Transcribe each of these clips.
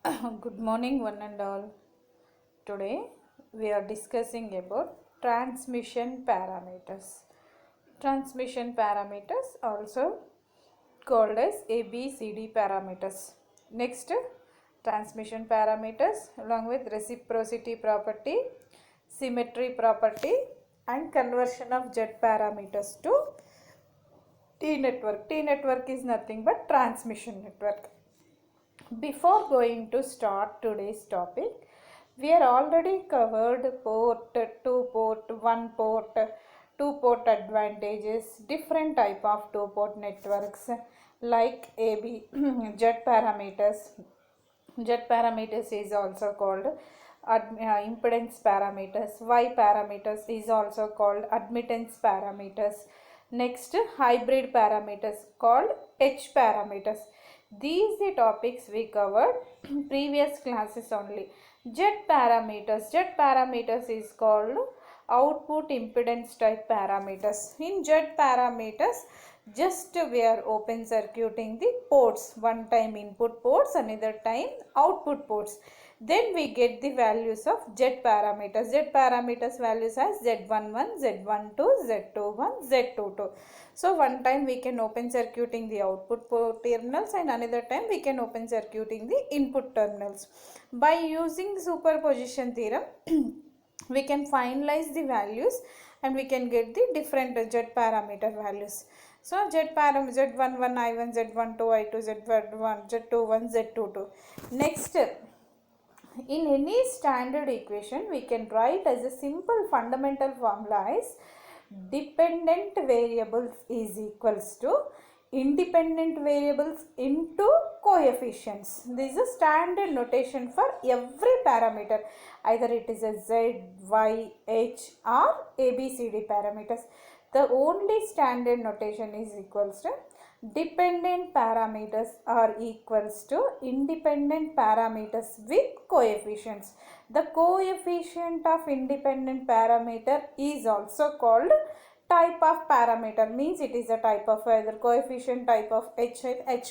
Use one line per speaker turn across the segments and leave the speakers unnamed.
Good morning, one and all. Today we are discussing about transmission parameters. Transmission parameters, also called as ABCD parameters. Next, transmission parameters along with reciprocity property, symmetry property, and conversion of Z parameters to T network. T network is nothing but transmission network. Before going to start today's topic, we are already covered port, two port, one port, two port advantages, different type of two port networks like AB, Z parameters. Z parameters is also called impedance parameters. Y parameters is also called admittance parameters. Next, hybrid parameters called H parameters. These the topics we covered previous classes only. Z parameters. Z parameters is called output impedance type parameters. In Z parameters, just we are open circuiting the ports, one time input ports, another time output ports. Then we get the values of Z parameters. Z parameters values as Z11, Z12, Z21, Z22. So one time we can open circuiting the output port terminals and another time we can open circuiting the input terminals. By using superposition theorem, we can finalize the values and we can get the different Z parameter values. So Z parameter Z11 I1, Z12 I2, Z11, Z21, Z22. Next, in any standard equation we can write as a simple fundamental formula is dependent variables is equals to independent variables into coefficients. This is a standard notation for every parameter, either it is a Z, Y, H or ABCD parameters. The only standard notation is equals to dependent parameters are equals to independent parameters with coefficients. The coefficient of independent parameter is also called type of parameter, means it is a type of either coefficient type of H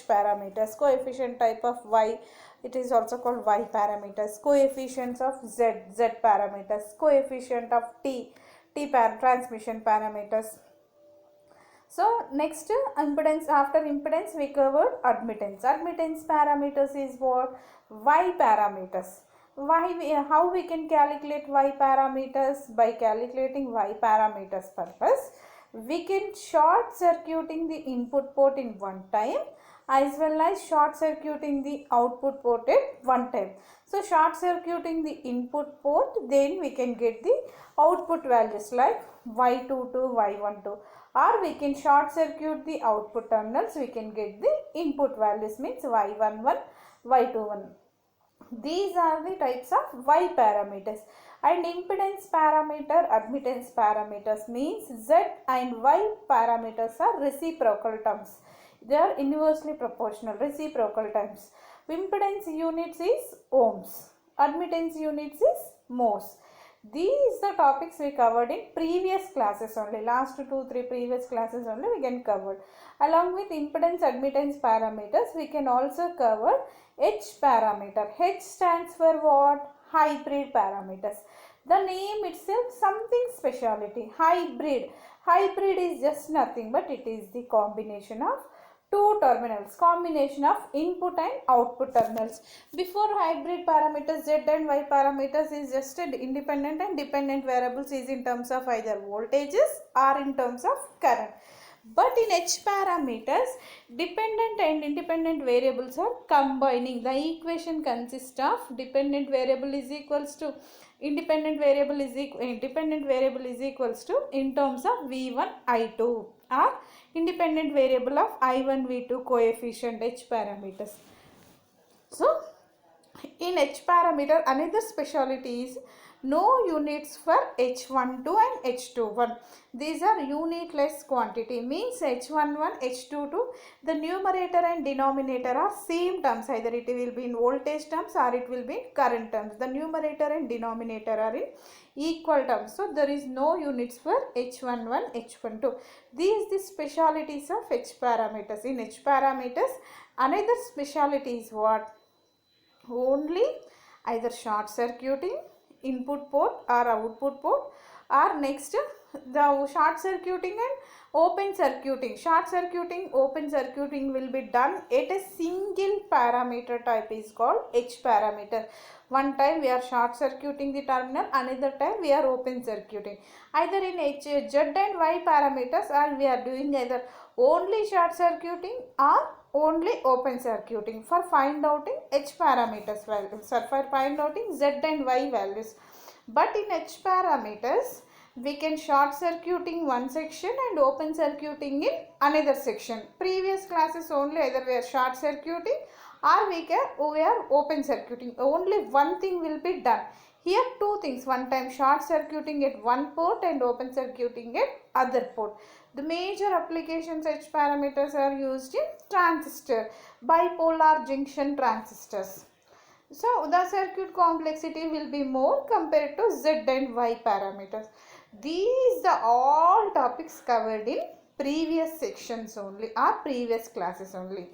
parameters, coefficient type of Y, it is also called Y parameters, coefficients of Z parameters, coefficient of transmission parameters. So next, impedance. After impedance we covered admittance. Admittance parameters is what? Y parameters. How we can calculate Y parameters? By calculating Y parameters purpose, we can short circuiting the input port in one time as well as short circuiting the output port at one time. So short circuiting the input port, then we can get the output values like Y22, Y12, or we can short circuit the output terminals, we can get the input values, means Y11, Y21. These are the types of Y parameters. And impedance parameter, admittance parameters means Z and Y parameters are reciprocal terms. They are inversely proportional, reciprocal terms. Impedance units is ohms. Admittance units is mhos. These are the topics we covered in previous classes only. Last 2-3 previous classes only we can cover. Along with impedance admittance parameters, we can also cover H parameter. H stands for what? Hybrid parameters. The name itself something speciality. Hybrid. Hybrid is just nothing but it is the combination of two terminals, combination of input and output terminals. Before hybrid parameters, Z and Y parameters is just independent and dependent variables is in terms of either voltages or in terms of current. But in H parameters, dependent and independent variables are combining. The equation consists of dependent variable is equals to independent variable is equals to in terms of V1 I2 or independent variable of I1 V2 coefficient H parameters. So in H parameter, another speciality is no units for H12 and H21. These are unitless quantity, means H11, H22, the numerator and denominator are same terms, either it will be in voltage terms or it will be in current terms. The numerator and denominator are in equal terms. So there is no units for H11, H12. These the specialities of H parameters. In H parameters, another speciality is what? only either short circuiting input port or output port, or next the short circuiting and open circuiting. Short circuiting, open circuiting will be done at a single parameter type is called H parameter. One time we are short circuiting the terminal, another time we are open circuiting. Either in H, Z and Y parameters, or we are doing either only short circuiting or only open circuiting for find outing H parameters values, or for find outing Z and Y values. But in H parameters, we can short circuiting one section and open circuiting in another section. Previous classes only either we are short circuiting or we are open circuiting. Only one thing will be done. Here two things, one time short circuiting at one port and open circuiting at other port. The major applications H parameters are used in transistor, bipolar junction transistors. So the circuit complexity will be more compared to Z and Y parameters. These are all topics covered in previous sections only or previous classes only.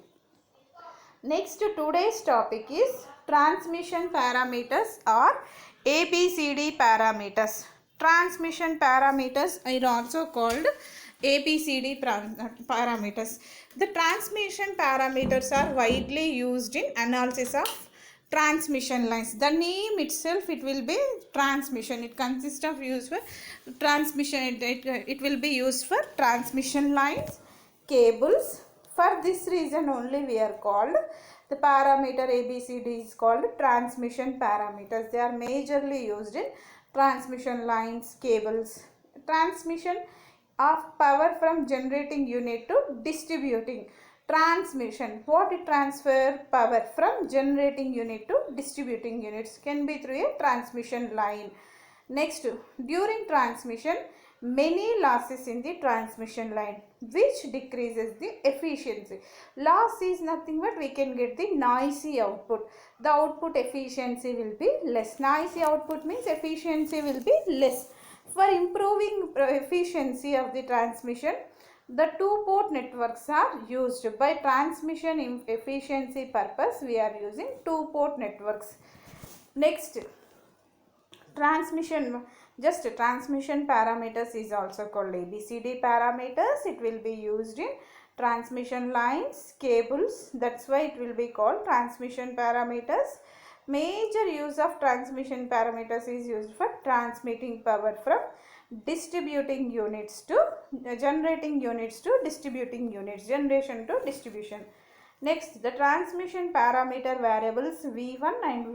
Next, today's topic is transmission parameters or ABCD parameters. Transmission parameters are also called ABCD parameters. The transmission parameters are widely used in analysis of transmission lines. The name itself, it will be transmission. It consists of use for transmission. It will be used for transmission lines, cables. For this reason only we are called the parameter ABCD is called transmission parameters. They are majorly used in transmission lines, cables. Transmission of power from generating unit to distributing. Transmission, what it transfer power from generating unit to distributing units, can be through a transmission line. Next, during transmission, many losses in the transmission line which decreases the efficiency. Loss is nothing but we can get the noisy output. The output efficiency will be less. Noisy output means efficiency will be less. For improving efficiency of the transmission, the two-port networks are used. By transmission efficiency purpose, we are using two-port networks. Next, transmission parameters is also called ABCD parameters. It will be used in transmission lines, cables. That's why it will be called transmission parameters. Major use of transmission parameters is used for transmitting power from distributing units to generating units to distributing units, generation to distribution. Next, the transmission parameter variables V1 and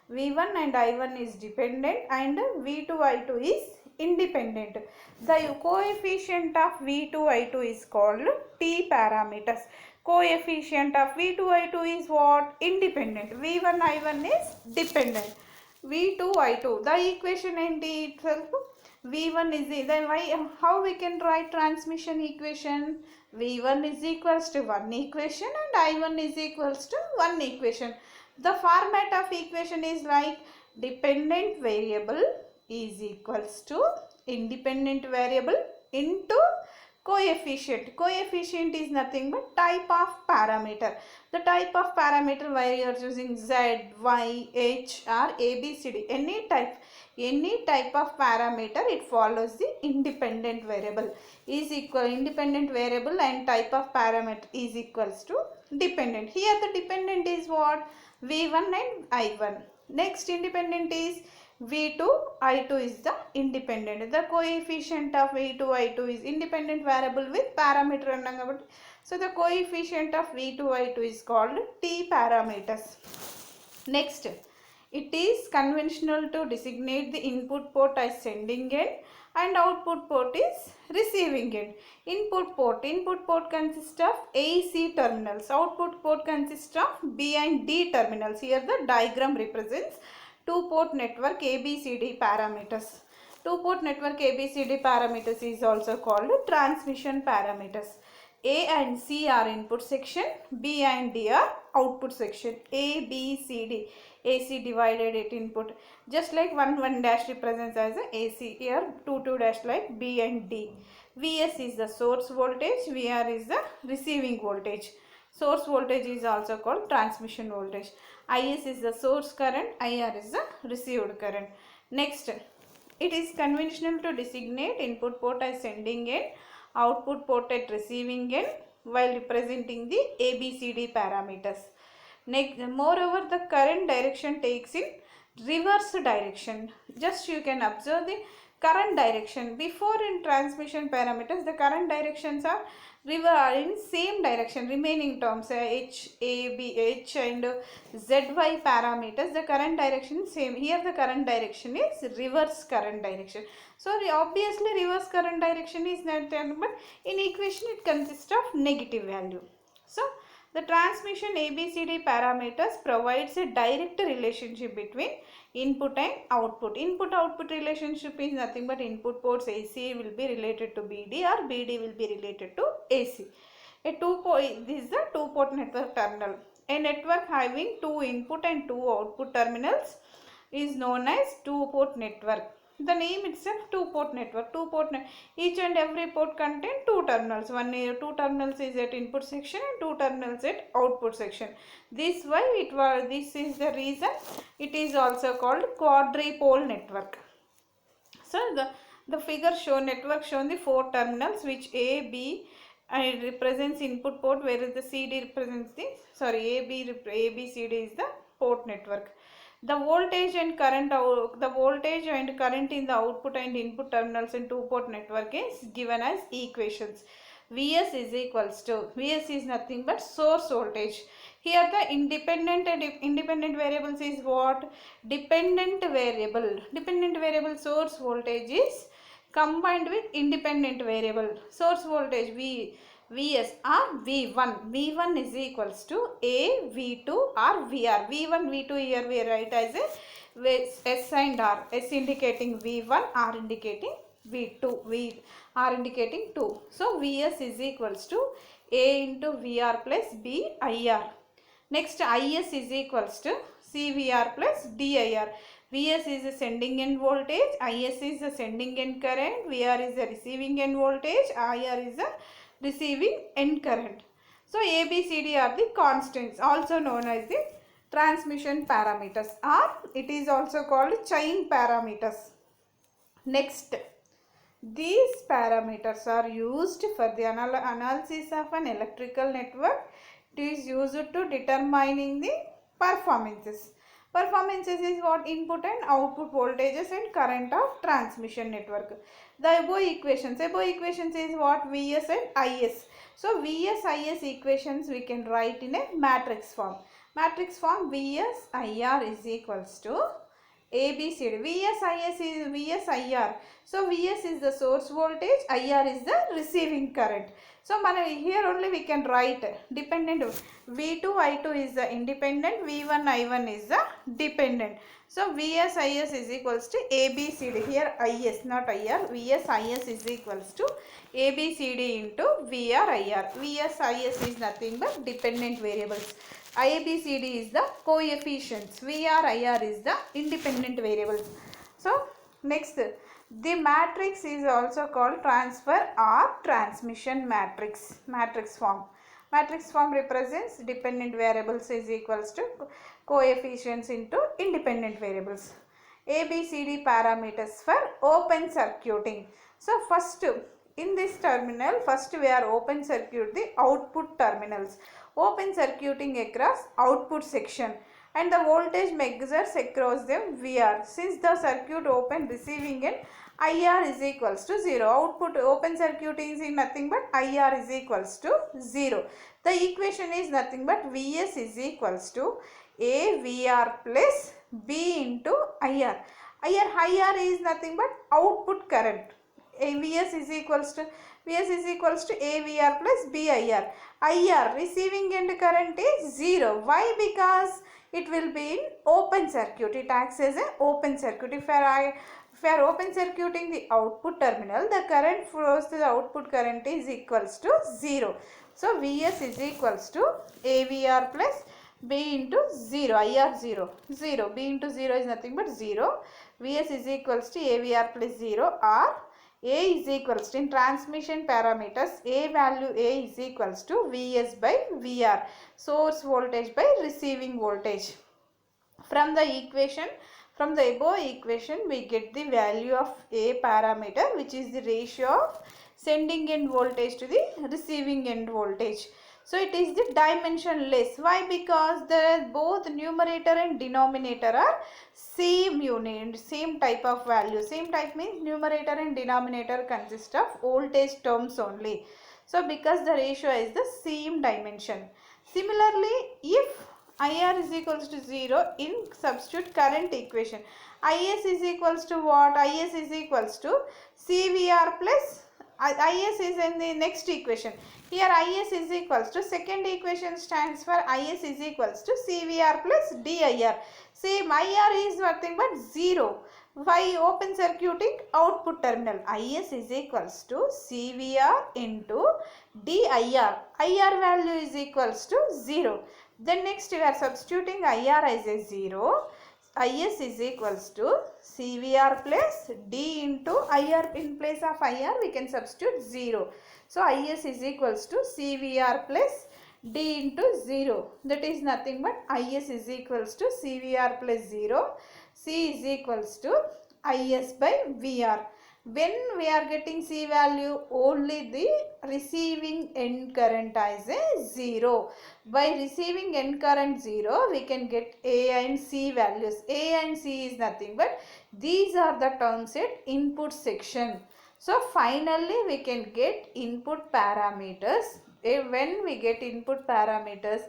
I1 is dependent and V2 I2 is independent. The coefficient of V2 I2 is called T parameters. Coefficient of V2 I2 is what? Independent. V1 I1 is dependent. V2 I2, the equation itself, V1 is, then how we can write transmission equation? V1 is equals to one equation and I1 is equals to one equation. The format of equation is like dependent variable is equals to independent variable into coefficient. Coefficient is nothing but type of parameter. The type of parameter where you are using Z, Y, H or ABCD, any type of parameter, it follows the independent variable is equal. Independent variable and type of parameter is equals to dependent. Here the dependent is what? V1 and I1. Next independent is V2, I2 is the independent. The coefficient of V2, I2 is independent variable with parameter. So the coefficient of V2, I2 is called T parameters. Next, it is conventional to designate the input port as sending end and output port is receiving end. Input port consists of AC terminals. Output port consists of B and D terminals. Here the diagram represents two-port network ABCD parameters. Two-port network ABCD parameters is also called transmission parameters. A and C are input section, B and D are output section. A, B, C, D. AC divided at input. Just like 1 dash represents as a AC. Here 2 dash like B and D. Vs is the source voltage, VR is the receiving voltage. Source voltage is also called transmission voltage. Is is the source current, IR is the received current. Next, it is conventional to designate input port as sending end, output port at receiving end while representing the ABCD parameters. Next, moreover, the current direction takes in reverse direction. Just you can observe the current direction. Before in transmission parameters, the current directions are in same direction. Remaining terms H, A, B, H and Z, Y parameters, the current direction is same. Here the current direction is reverse current direction. So obviously reverse current direction is not there, but in equation it consists of negative value. So the transmission ABCD parameters provides a direct relationship between input and output. Input-output relationship is nothing but input ports AC will be related to BD or BD will be related to AC. This is the two-port network terminal. A network having two input and two output terminals is known as two-port network. The name itself, two-port network. Each and every port contain two terminals. Two terminals is at input section and two terminals at output section. This is the reason it is also called quadrupole network. So the figure network shown the four terminals which A, B represents input port, whereas the CD represents the A, B, CD is the port network. The voltage and current in the output and input terminals in two-port network is given as equations. Vs is nothing but source voltage. Here the independent variables is what? Dependent variable source voltage is combined with independent variable source voltage Vs or V1. V1 is equals to A, V2 or VR. V1, V2 here we write as a S and R. S indicating V1, R indicating V2, V R indicating 2. So Vs is equals to A into VR plus B IR. Next Is is equals to CVR plus DIR. Vs is the sending end voltage, Is is the sending end current, VR is the receiving end voltage, IR is the receiving end current. So ABCD are the constants, also known as the transmission parameters, or it is also called chain parameters. Next, these parameters are used for the analysis of an electrical network. It is used to determining the performances. Performances is what? Input and output voltages and current of transmission network. The above equations is what? Vs and Is. So Vs, Is equations we can write in a matrix form. Matrix form Vs, Ir is equals to ABCD. Vs, Is is Vs, Ir. So Vs is the source voltage, Ir is the receiving current. So here only we can write dependent. V2, I2 is the independent, V1, I1 is the dependent. So Vs, Is is equals to ABCD. Here Is, not IR. Vs, Is is equals to ABCD into VR, IR. Vs, Is is nothing but dependent variables. ABCD is the coefficients. VR, IR is the independent variables. So next, the matrix is also called transfer or transmission matrix form. Matrix form represents dependent variables is equals to coefficients into independent variables. ABCD parameters for open circuiting. So first in this terminal, first we are open circuit the output terminals. Open circuiting across output section and the voltage measures across them VR. Since the circuit open receiving end, IR is equals to 0. Output open circuiting is nothing but IR is equals to 0. The equation is nothing but Vs is equals to A VR plus B into IR. IR is nothing but output current. Vs is equals to A VR plus B IR. IR receiving end current is 0. Why? Because it will be in open circuit. It acts as an open circuit. If we are open circuiting the output terminal, the current flows to the output current is equals to 0. So Vs is equals to AVR plus B into 0, IR 0, B into 0 is nothing but 0. Vs is equals to AVR plus 0 or A is equals to, in transmission parameters, A value A is equals to Vs by Vr, source voltage by receiving voltage. From the equation, from the above equation, we get the value of A parameter, which is the ratio of sending end voltage to the receiving end voltage. So it is the dimensionless. Why? Because the both numerator and denominator are same unit, same type of value. Same type means numerator and denominator consist of voltage terms only. So because the ratio is the same dimension. Similarly, if IR is equals to 0, in substitute current equation. IS is equals to what? IS is equals to CVR plus IS is in the next equation. Here IS is equals to, second equation stands for IS is equals to CVR plus DIR. Same, IR is nothing but 0. Why? Open circuiting output terminal. IS is equals to CVR into DIR. IR value is equals to 0. Then next we are substituting IR as a 0. IS is equals to CVR plus D into IR. In place of IR we can substitute 0. So IS is equals to CVR plus D into 0. That is nothing but IS is equals to CVR plus 0. C is equals to IS by VR. When we are getting C value, only the receiving end current as a 0. By receiving end current 0, we can get A and C values. A and C is nothing but these are the terms at input section. So finally we can get input parameters. When we get input parameters,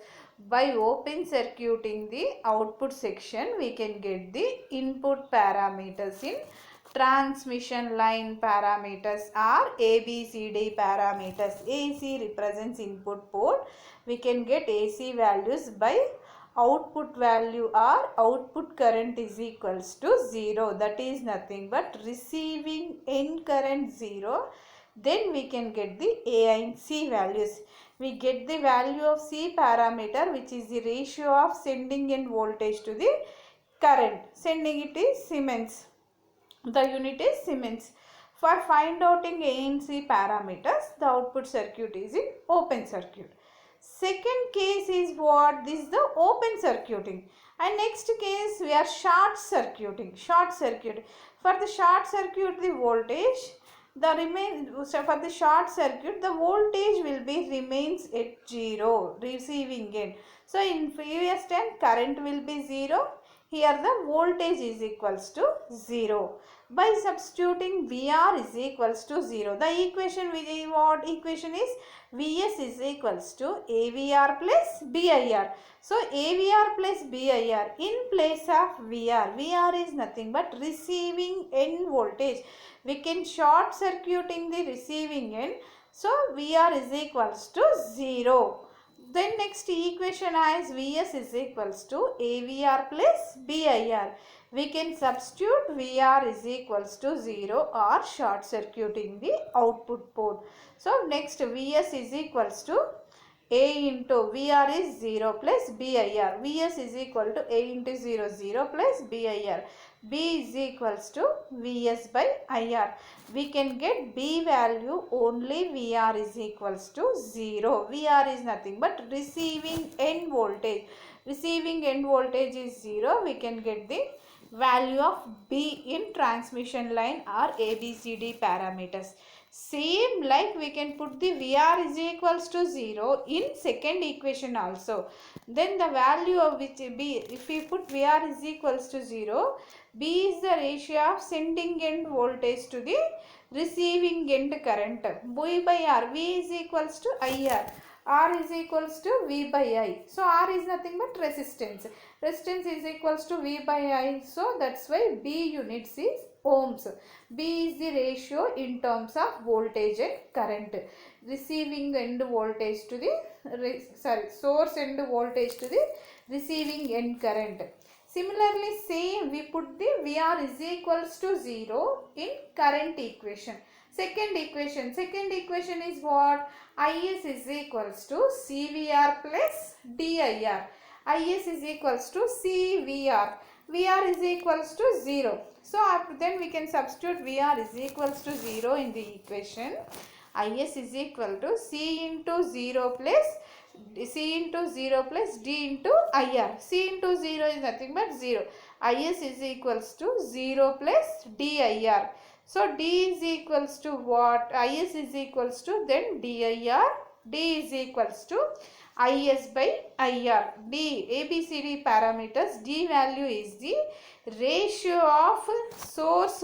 by open circuiting the output section, we can get the input parameters in transmission line. Parameters are ABCD parameters. AC represents input port. We can get AC values by output value or output current is equals to 0. That is nothing but receiving end current 0. Then we can get the A and C values. We get the value of C parameter, which is the ratio of sending end voltage to the current. Sending it is Siemens. The unit is Siemens. For find out A and C parameters, the output circuit is in open circuit. Second case is what? This is the open circuiting. And next case we are short circuiting. Short circuit. For the short circuit, the voltage, for the short circuit, the voltage will be remains at 0, receiving end. So in previous time, current will be 0. Here the voltage is equals to 0. By substituting VR is equals to 0. The equation, what equation is? Vs is equals to AVR plus BIR. So AVR plus BIR in place of VR. VR is nothing but receiving end voltage. We can short circuiting the receiving end. So VR is equals to 0. Then next equation as Vs is equals to AVR plus BIR. We can substitute VR is equals to 0 or short circuiting the output port. So next Vs is equals to A into VR is 0 plus BIR. Vs is equal to A into 0, 0 plus BIR. B is equals to Vs by IR. We can get B value only VR is equals to 0. VR is nothing but receiving end voltage. Receiving end voltage is 0. We can get the value of B in transmission line or ABCD parameters. Same like we can put the VR is equals to 0 in second equation also. Then the value of which B, if we put VR is equals to 0, B is the ratio of sending end voltage to the receiving end current. V by R, V is equals to IR. R is equals to V by I. So R is nothing but resistance. Resistance is equals to V by I. So that's why B units is ohms. B is the ratio in terms of voltage and current. Receiving end voltage to the source end voltage to the receiving end current. Similarly, same we put the VR is equals to 0 in current equation. Second equation is what? IS is equals to CVR plus DIR. IS is equals to CVR. VR is equals to 0. So after then we can substitute VR is equals to 0 in the equation. Is is equal to C into 0 plus C into 0 plus D into IR. C into 0 is nothing but 0. Is equals to 0 plus DIR. So D is equals to what? Is equals to then DIR. D is equals to Is by IR. D, ABCD parameters. D value is the ratio of source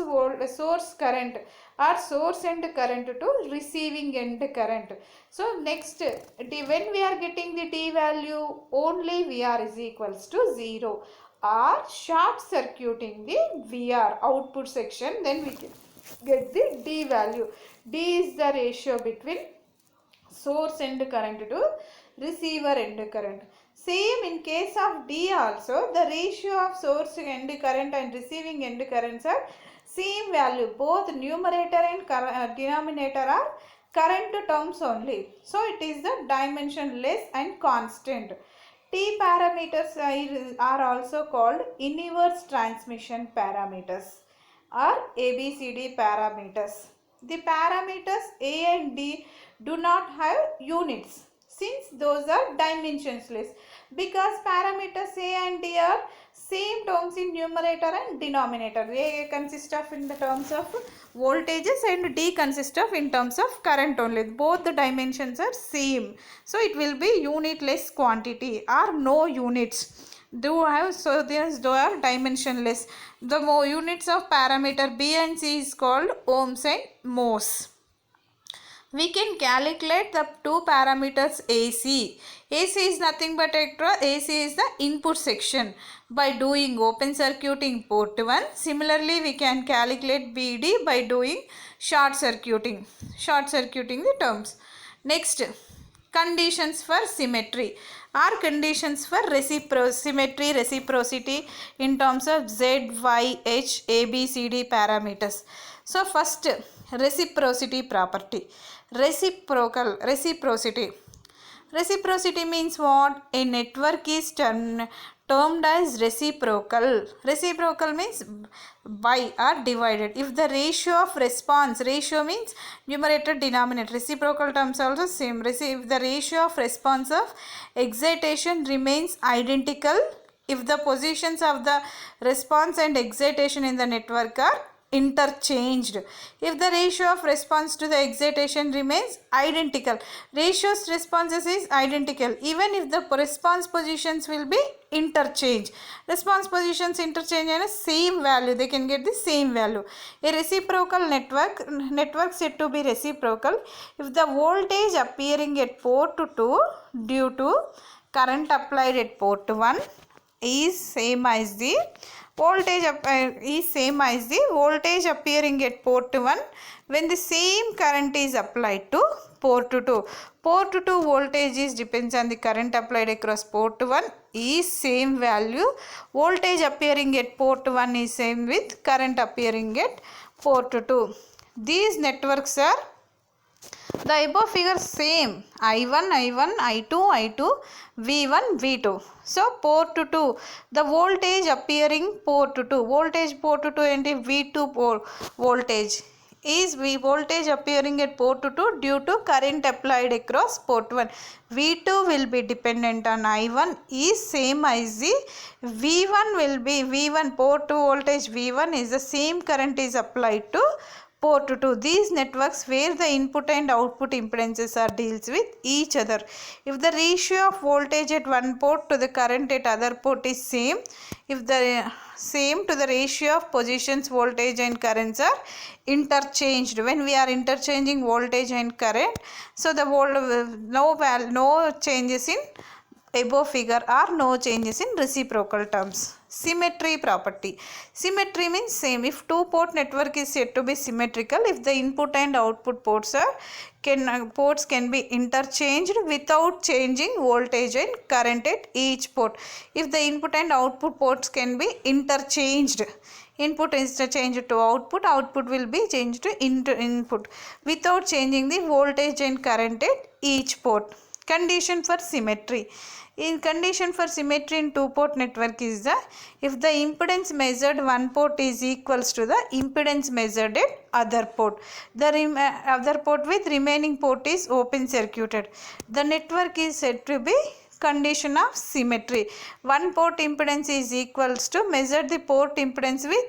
current or source end current to receiving end current. So next, when we are getting the D value, only VR is equals to 0, or short circuiting the VR output section, then we can get the D value. D is the ratio between source end current to receiver end current. Same in case of D also, the ratio of source end current and receiving end currents are same value. Both numerator and denominator are current terms only. So it is the dimensionless and constant. T parameters are also called inverse transmission parameters or ABCD parameters. The parameters A and D do not have units since those are dimensionless, because parameters A and D are same terms in numerator and denominator. A consists of in the terms of voltages and D consists of in terms of current only. Both the dimensions are same. So it will be unitless quantity or no units. Do have, so these do are dimensionless. The more units of parameter B and C is called ohms and mhos. We can calculate the two parameters AC. AC is nothing but AC is the input section by doing open circuiting port 1. Similarly, we can calculate BD by doing short circuiting the terms. Next, conditions for symmetry are conditions for symmetry, reciprocity in terms of Z, Y, H, A, B, C, D parameters. So first, reciprocity property. Reciprocity means what? A network is termed as reciprocal. Reciprocal means by or divided. If the ratio of response, ratio means numerator denominator, reciprocal terms also same. If the ratio of response of excitation remains identical, if the positions of the response and excitation in the network are interchanged. If the ratio of response to the excitation remains identical, ratios responses is identical, even if the response positions will be interchanged. Response positions interchange and same value, they can get the same value. A reciprocal network said to be reciprocal if the voltage appearing at port 2 due to current applied at port 1 is same as the voltage appearing at port 1 when the same current is applied to port 2. Port 2 voltage is depends on the current applied across port 1 is same value. Voltage appearing at port 1 is same with current appearing at port 2. These networks are the above figure same I1, I2, V1, V2. So port 2, the voltage appearing port 2, voltage port 2 and V2 voltage is voltage appearing at port 2 due to current applied across port 1. V2 will be dependent on I1 is same as the V1 will be V1 port 2 voltage V1 is the same current is applied to port 2. These networks where the input and output impedances are deals with each other. If the ratio of voltage at one port to the current at other port is same, if the same to the ratio of positions voltage and currents are interchanged. When we are interchanging voltage and current, so the no changes in above figure are no changes in reciprocal terms. Symmetry property. Symmetry means same. If two port network is said to be symmetrical, if the input and output ports can be interchanged without changing voltage and current at each port. If the input and output ports can be interchanged, input is changed to output, output will be changed to input without changing the voltage and current at each port. Condition for symmetry. In condition for symmetry in two-port network is the if the impedance measured one port is equals to the impedance measured at other port. The other port with remaining port is open circuited. The network is said to be condition of symmetry. One port impedance is equals to measure the port impedance with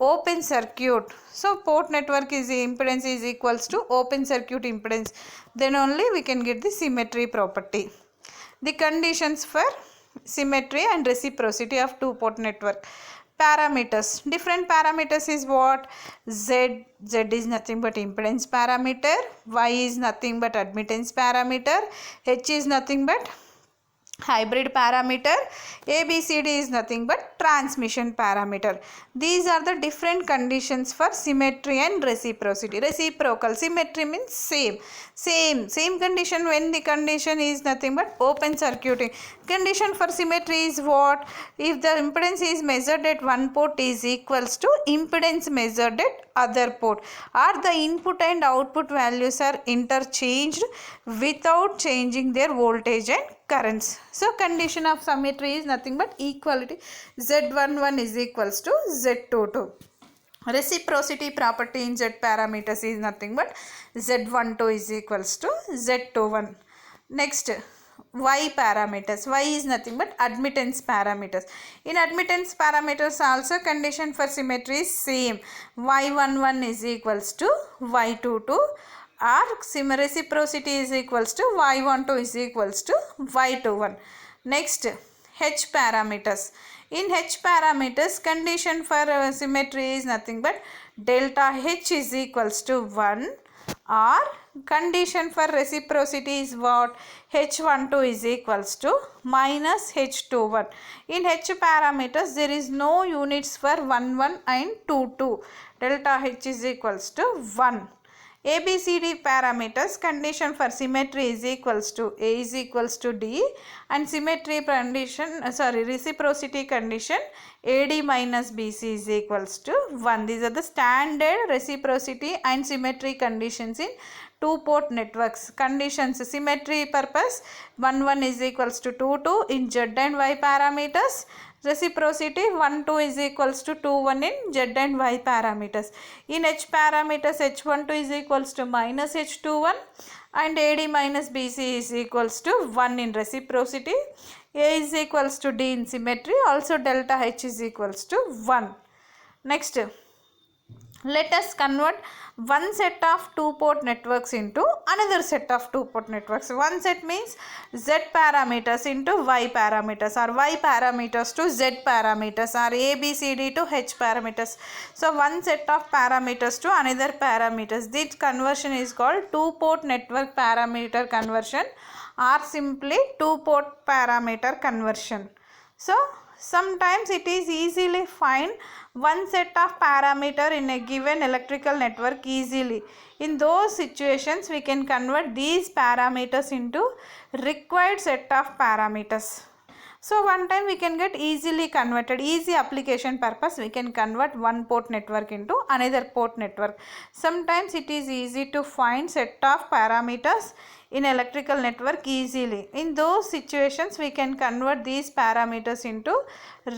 open circuit. So port network is impedance is equals to open circuit impedance. Then only we can get the symmetry property. The conditions for symmetry and reciprocity of two-port network. Parameters. Different parameters is what? Z is nothing but impedance parameter. Y is nothing but admittance parameter. H is nothing but hybrid parameter. ABCD is nothing but transmission parameter. These are the different conditions for symmetry and reciprocity. Reciprocal. Symmetry means same condition when the condition is nothing but open circuiting. Condition for symmetry is what? If the impedance is measured at one port is equals to impedance measured at other port, or the input and output values are interchanged without changing their voltage and currents. So condition of symmetry is nothing but equality. Z11 is equals to Z22. Reciprocity property in Z parameters is nothing but Z12 is equals to Z21. Next, Y parameters. Y is nothing but admittance parameters. In admittance parameters also condition for symmetry is same. Y11 is equals to Y22. Or reciprocity is equals to Y12 is equals to Y21. Next, H parameters. In H parameters, condition for symmetry is nothing but delta H is equals to 1, or condition for reciprocity is what? H12 is equals to minus H21. In H parameters, there is no units for 1, 1 and 2, 2. Delta H is equals to 1. ABCD parameters, condition for symmetry is equals to A is equals to D, and symmetry condition, reciprocity condition AD minus BC is equals to 1. These are the standard reciprocity and symmetry conditions in two-port networks. Conditions, symmetry purpose 1, 1 is equals to 2, 2 in Z and Y parameters. Reciprocity 1, 2 is equals to 2, 1 in Z and Y parameters. In H parameters, H12 is equals to minus H21 and AD minus BC is equals to 1 in reciprocity. A is equals to D in symmetry. Also delta H is equals to 1. Next, let us convert one set of two-port networks into another set of two-port networks. One set means Z parameters into Y parameters, or Y parameters to Z parameters, or ABCD to H parameters. So one set of parameters to another parameters. This conversion is called two-port network parameter conversion, or simply two-port parameter conversion. So sometimes it is easily find one set of parameter in a given electrical network easily. In those situations, we can convert these parameters into required set of parameters. So one time we can get easily converted, easy application purpose, we can convert one port network into another port network. Sometimes it is easy to find set of parameters in electrical network easily. In those situations, we can convert these parameters into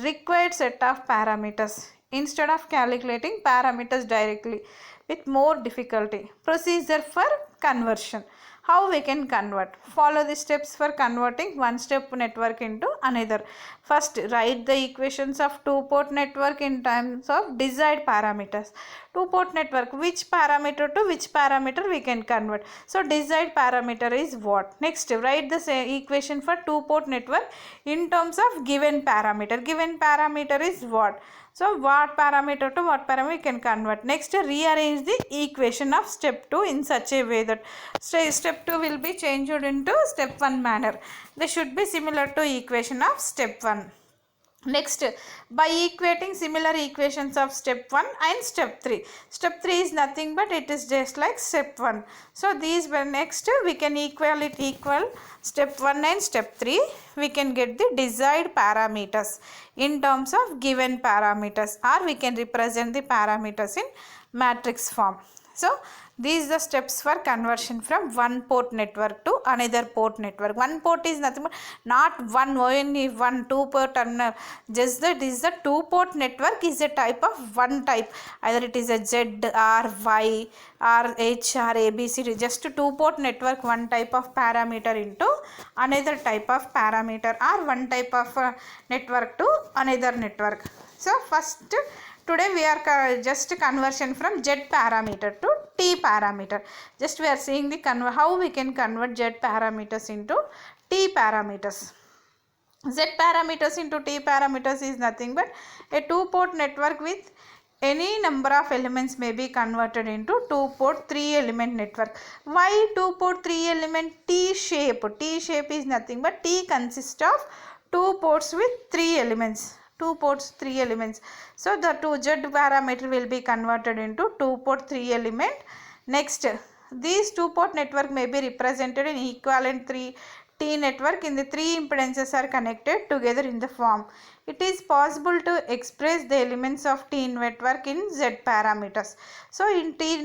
required set of parameters instead of calculating parameters directly with more difficulty. Procedure for conversion. How we can convert? Follow the steps for converting one step network into another. First, write the equations of two-port network in terms of desired parameters. Two-port network, which parameter to which parameter we can convert. So desired parameter is what? Next, write the equation for two-port network in terms of given parameter. Given parameter is what? So what parameter to what parameter we can convert. Next, rearrange the equation of step 2 in such a way that step 2 will be changed into step 1 manner. They should be similar to equation of step 1. Next, by equating similar equations of step 1 and step 3. Step 3 is nothing but it is just like step 1. So these were next we can equal step 1 and step 3. We can get the desired parameters in terms of given parameters, or we can represent the parameters in matrix form. So These are the steps for conversion from one port network to another port network. One port is nothing but not one only one two port terminal. Just that is the two port network is a type of one type. Either it is a Z or Y or H or ABCD. Just two port network, one type of parameter into another type of parameter, or one type of network to another network. So first, today we are just conversion from Z parameter to T parameter. Just we are seeing the how we can convert Z parameters into T parameters. Z parameters into T parameters is nothing but a two port network with any number of elements may be converted into two port 3 element network. Why two port 3 element? T shape. T shape is nothing but T consists of two ports with 3 elements. Two ports 3 elements. So the two Z parameter will be converted into two port 3 element. Next, these two port network may be represented in equivalent 3 T network in the 3 impedances are connected together in the form. It is possible to express the elements of T network in Z parameters. So in Z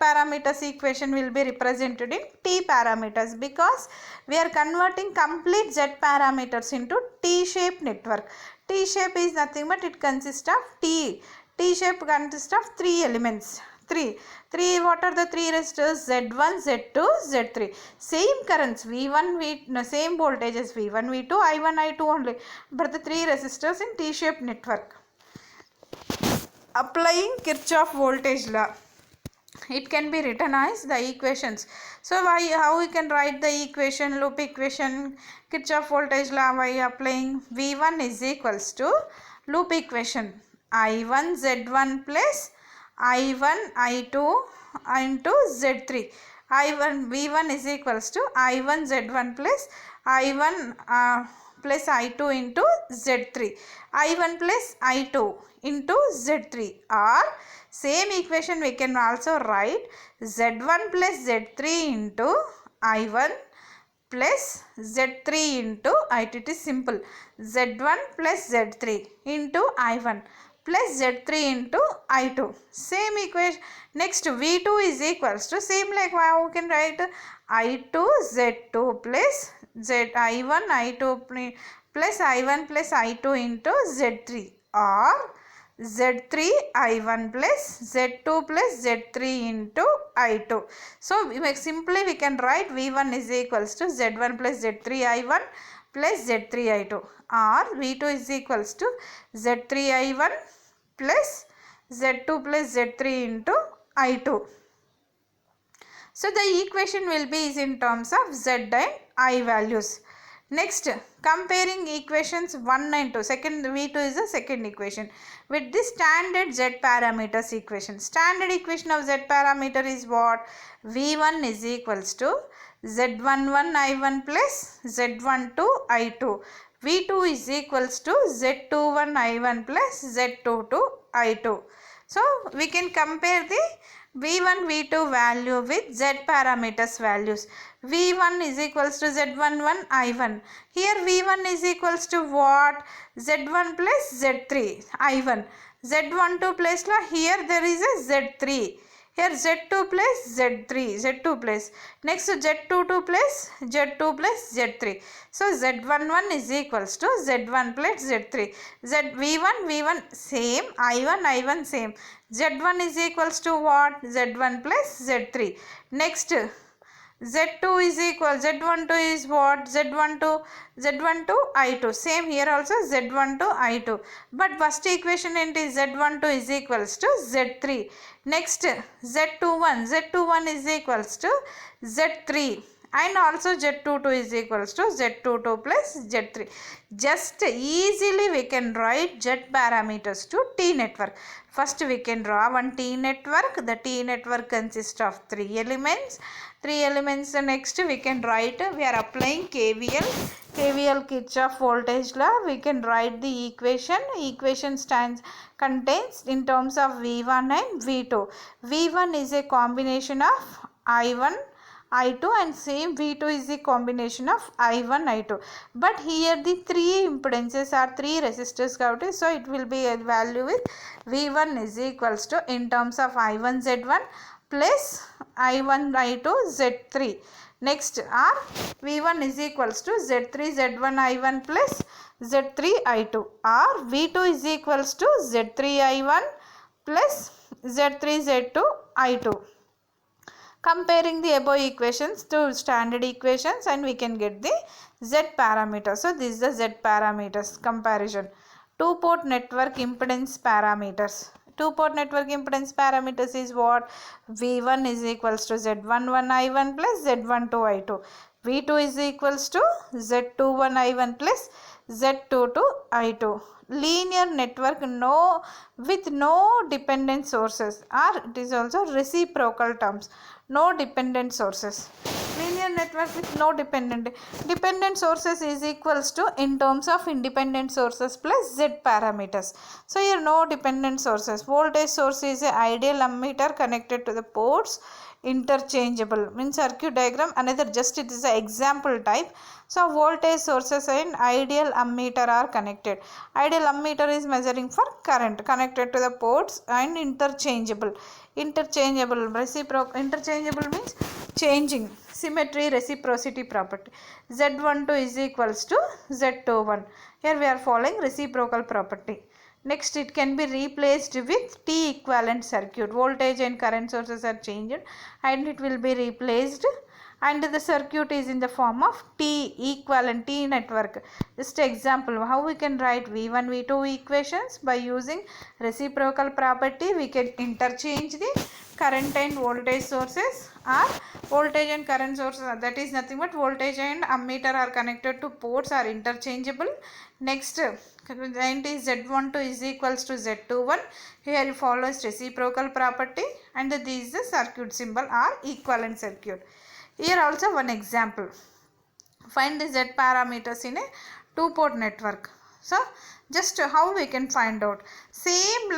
parameters equation will be represented in T parameters, because we are converting complete Z parameters into T shape network. T shape is nothing but it consists of T. T shape consists of 3 elements. 3. What are the 3 resistors? Z1, Z2, Z3. Same currents V1, same voltages V1, V2, I1, I2 only. But the 3 resistors in T-shaped network. Applying Kirchhoff voltage law, it can be written as the equations. So how we can write the equation, loop equation, Kirchhoff voltage law by applying V1 is equals to loop equation I1 Z1 plus I1 I2 into Z3. I1 V1 is equals to I1 Z1 plus I1 plus I2 into Z3. I1 plus I2 into Z3, or same equation we can also write Z1 plus Z3 into I1 plus Z3 into I2. It is simple. Z1 plus Z3 into I1 plus Z3 into I2. Same equation. Next, V2 is equals to, same like how we can write I2 Z2 plus I1 I2 plus I1 plus I2 into Z3, or Z3 I1 plus Z2 plus Z3 into I2. So simply we can write V1 is equals to Z1 plus Z3 I1 plus Z3 I2, or V2 is equals to Z3 I1 plus Z2 plus Z3 into I2. So the equation will be is in terms of Z and I values. Next, comparing equations 1 and 2. Second, V2 is the second equation with the standard Z parameters equation. Standard equation of Z parameter is what? V1 is equals to Z11 I1 plus Z12 I2. V2 is equals to Z21 I1 plus Z22 I2. So we can compare the V1, V2 value with Z parameters values. V1 is equals to Z11 I1. Here V1 is equals to what? Z1 plus Z3 I1. Z12 plus here there is a Z3. Here Z2 plus Z3, Z2 plus. Next Z22 plus Z2 plus Z3. So Z11 is equals to Z1 plus Z3. V1 same, I1 same. Z1 is equals to what? Z1 plus Z3. Next, Z2 is equal, Z12 is what? Z12 I2. Same here also Z12 I2. But first equation is Z12 is equals to Z3. Next, Z21 is equals to Z3. And also Z22 is equals to Z22 plus Z3. Just easily we can write Z parameters to T network. First we can draw one T network. The T network consists of 3 elements. 3 elements. Next we can write, we are applying KVL Kirchhoff voltage law. We can write the equation. Equation contains in terms of V1 and V2. V1 is a combination of I1 I2 and same V2 is the combination of I1 I2. But here the 3 impedances are 3 resistors, so it will be a value with V1 is equals to in terms of I1 Z1 plus I1 I2 Z3. Next are V1 is equals to Z3 Z1 I1 plus Z3 I2, or V2 is equals to Z3 I1 plus Z3 Z2 I2. Comparing the above equations to standard equations, and we can get the Z parameters. So this is the Z parameters comparison. Two-port network impedance parameters. Two-port network impedance parameters is what? V1 is equals to Z11 I1 plus Z12 I2. V2 is equals to Z21 I1 plus Z22 I2. Linear network with no dependent sources, or it is also reciprocal terms. No dependent sources. Linear network with no dependent sources is equals to in terms of independent sources plus Z parameters. So here no dependent sources. Voltage source is a ideal ammeter connected to the ports, interchangeable. In circuit diagram, another just it is an example type. So voltage sources and ideal ammeter are connected. Ideal ammeter is measuring for current connected to the ports, and interchangeable. Interchangeable means changing. Symmetry, reciprocity property. Z12 is equals to Z21. Here we are following reciprocal property. Next, it can be replaced with T equivalent circuit. Voltage and current sources are changed, and it will be replaced, and the circuit is in the form of T equivalent T network. Just example, how we can write V1 V2 equations by using reciprocal property. We can interchange the current and voltage sources, or voltage and current sources, that is nothing but voltage and ammeter are connected to ports, are interchangeable. Next, and is Z12 is equals to Z21. Here it follows reciprocal property, and this is the circuit symbol or equivalent circuit. Here also one example. Find the Z parameters in a two-port network. So just how we can find out? Same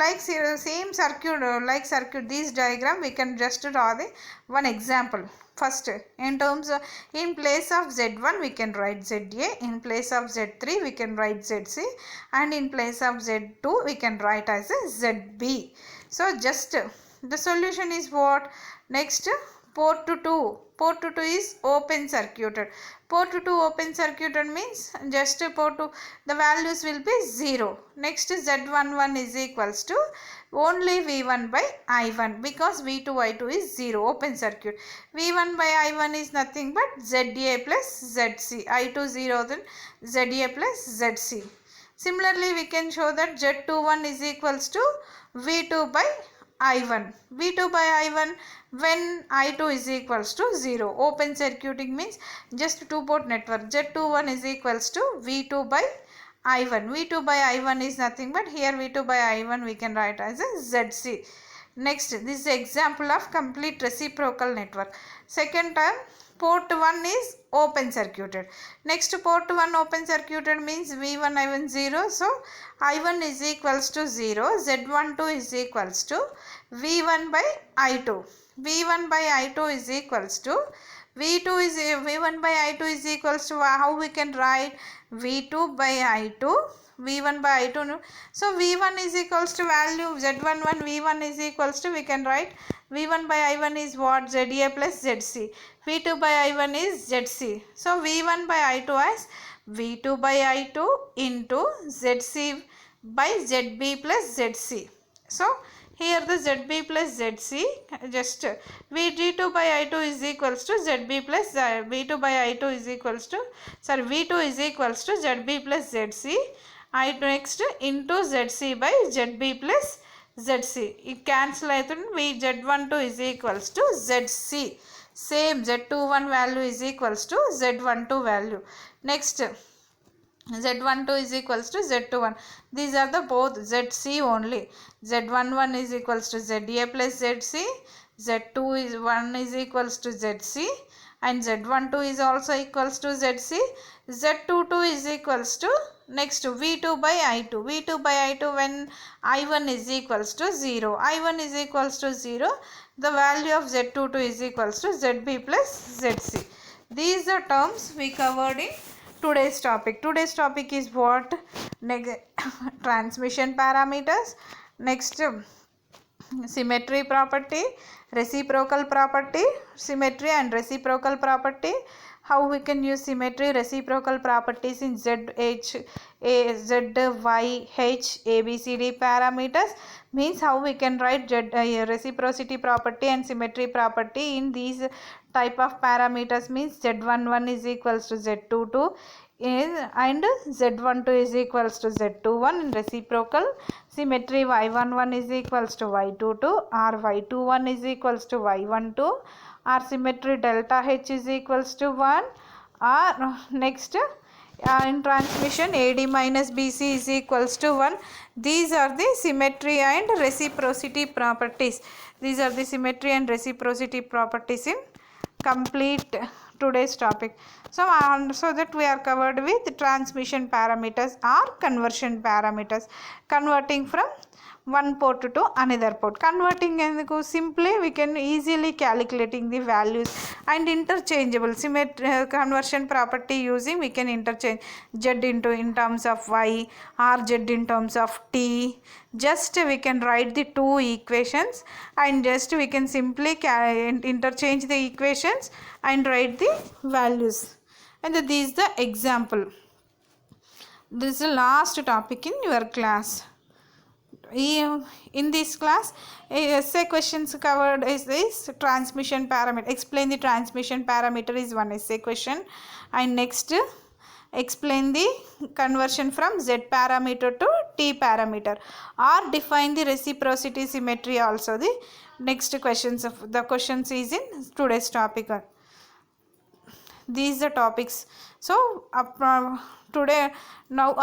circuit, this diagram we can just draw the one example. First, in terms of, in place of Z1 we can write ZA, in place of Z3 we can write ZC, and in place of Z2 we can write as a ZB. So just the solution is what? Next, port to 2. Port to 2 is open circuited. Port to 2 open circuited means just port 2, the values will be 0. Next, Z11 is equals to only V1 by I1, because V2 I2 is 0, open circuit. V1 by I1 is nothing but ZA plus ZC. I2 0, then ZA plus ZC. Similarly, we can show that Z21 is equals to V2 by I1. V2 by I1 when I2 is equals to 0. Open circuiting means just two-port network. Z21 is equals to V2 by I1. V2 by I1 is nothing but here V2 by I1 we can write as a ZC. Next, this is example of complete reciprocal network. Second term, port 1 is open circuited. Next, port 1 open circuited means V1 I1 0. So I1 is equals to 0. Z12 is equals to V1 by I2. V1 by I2 is equals to V1 by I2 is equals to how we can write V2 by I2. V1 by I2. So V1 is equals to value Z11 V1 is equals to, we can write V1 by I1 is what? ZA plus ZC. V2 by I1 is ZC. So V1 by I2 as V2 by I2 into ZC by ZB plus ZC. So here the ZB plus ZC, just V2 by I2 is equals to ZB plus V2 by I2 is equals to, sorry, V2 is equals to ZB plus ZC. I2 next into ZC by ZB plus ZC. It cancel aitundi. Z12 is equals to ZC. Same Z21 value is equals to Z12 value. Next, Z12 is equals to Z21. These are the both ZC only. Z11 is equals to ZA plus ZC. Z2 is 1 is equals to ZC. And Z12 is also equals to ZC. Z22 is equals to, next, V2 by I2. V2 by I2 when I1 is equals to 0. I1 is equals to 0. The value of Z22 is equals to ZB plus ZC. These are terms we covered in today's topic. Today's topic is what? Transmission parameters. Next, symmetry property. reciprocal property, symmetry and reciprocal property. How we can use symmetry, reciprocal properties in Z, Y, H, A, B, C, D parameters, means how we can write reciprocity property and symmetry property in these type of parameters, means Z11 is equals to Z22 and Z12 is equals to Z21 in reciprocal. Symmetry, Y11 is equals to Y22 or Y21 is equals to Y12, or symmetry delta H is equals to 1, or next in transmission AD minus BC is equals to 1. These are the symmetry and reciprocity properties. These are the symmetry and reciprocity properties in complete today's topic. So that we are covered with transmission parameters or conversion parameters, converting from one port to another port. Converting and simply we can easily calculating the values, and interchangeable conversion property using we can interchange Z into in terms of Y or Z in terms of T. Just we can write the two equations and just we can simply interchange the equations and write the values. And this is the example. This is the last topic in your class. In this class, essay questions covered is transmission parameter. Explain the transmission parameter is one essay question, and next explain the conversion from Z parameter to T parameter, or define the reciprocity symmetry also. The next questions of the questions is in today's topic. These are the topics. So today now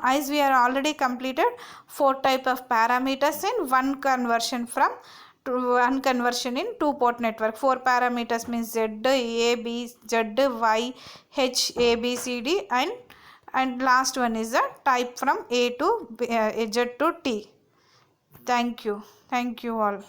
as we are already completed 4 type of parameters in one conversion in 2-port network. 4 parameters means Z, A, B, Z, Y, H, A, B, C, D, and last one is the type from A to Z to T. Thank you all.